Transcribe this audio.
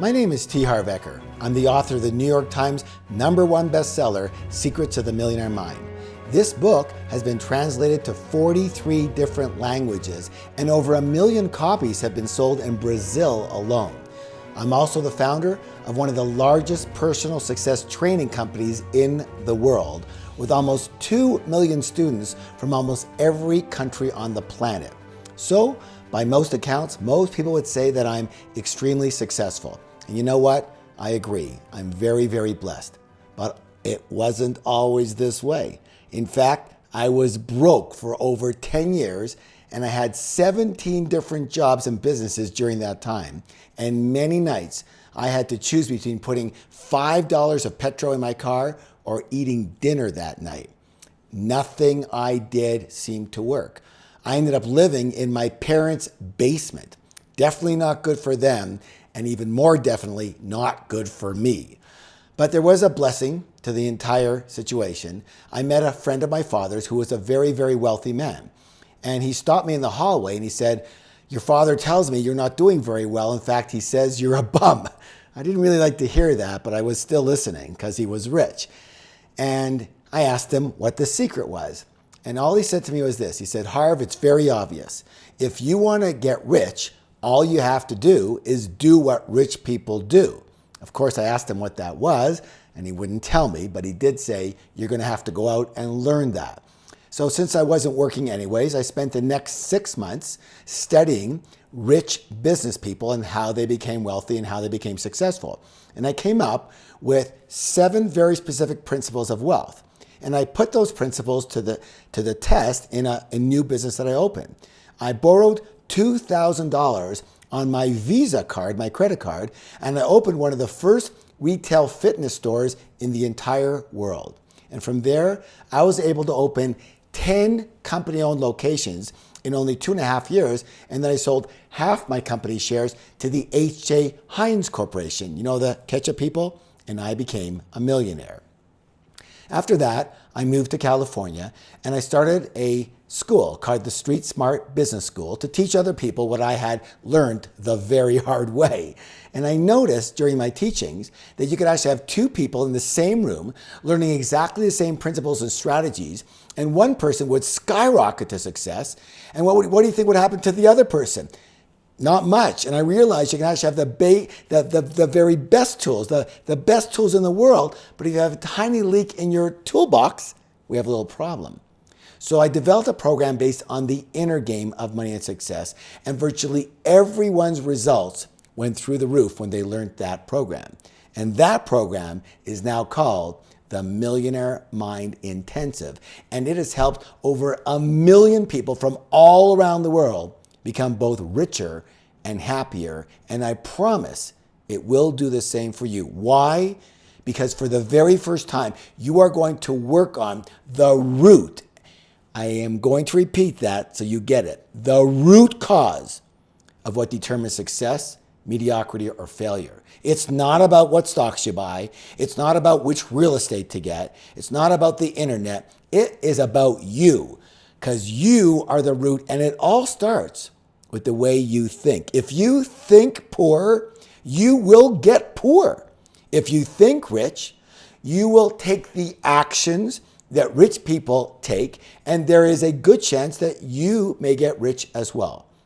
My name is Harv Eker. I'm the author of the New York Times #1 bestseller, Secrets of the Millionaire Mind. This book has been translated to 43 different languages, and over 1 million copies have been sold in Brazil alone. I'm also the founder of one of the largest personal success training companies in the world, with almost 2 million students from almost every country on the planet. So, by most accounts, most people would say that I'm extremely successful. And you know what? I agree. I'm very, very blessed. But it wasn't always this way. In fact, I was broke for over 10 years, and I had 17 different jobs and businesses during that time. And many nights, I had to choose between putting $5 of petrol in my car or eating dinner that night. Nothing I did seemed to work. I ended up living in my parents' basement. Definitely not good for them, and even more definitely not good for me. But there was a blessing to the entire situation. I met a friend of my father's who was a very, very wealthy man. And he stopped me in the hallway and he said, "Your father tells me you're not doing very well. In fact, he says you're a bum." I didn't really like to hear that, but I was still listening because he was rich. And I asked him what the secret was. And all he said to me was this. He said, "Harv, it's very obvious. If you want to get rich, all you have to do is do what rich people do." Of course, I asked him what that was, and he wouldn't tell me, but he did say, "You're going to have to go out and learn that." So since I wasn't working anyways, I spent the next 6 months studying rich business people and how they became wealthy and how they became successful. And I came up with 7 very specific principles of wealth. And I put those principles to the test in a new business that I opened. I borrowed $2,000 on my Visa card, my credit card, and I opened one of the first retail fitness stores in the entire world. And from there, I was able to open 10 company-owned locations in only 2.5 years, and then I sold half my company shares to the H.J. Heinz Corporation, you know, the ketchup people, and I became a millionaire. After that, I moved to California and I started a school called the Street Smart Business School to teach other people what I had learned the very hard way. And I noticed during my teachings that you could actually have 2 people in the same room learning exactly the same principles and strategies, and one person would skyrocket to success, and what do you think would happen to the other person? Not much. And I realized you can actually have the very best tools, the best tools in the world, but if you have a tiny leak in your toolbox, we have a little problem. So I developed a program based on the inner game of money and success, and virtually everyone's results went through the roof when they learned that program. And that program is now called the Millionaire Mind Intensive, and it has helped over 1 million people from all around the world become both richer and happier, and I promise it will do the same for you. Why? Because for the very first time, you are going to work on the root. I am going to repeat that so you get it. The root cause of what determines success, mediocrity, or failure. It's not about what stocks you buy. It's not about which real estate to get. It's not about the internet. It is about you, because you are the root, and it all starts with the way you think. If you think poor, you will get poor. If you think rich, you will take the actions that rich people take, and there is a good chance that you may get rich as well.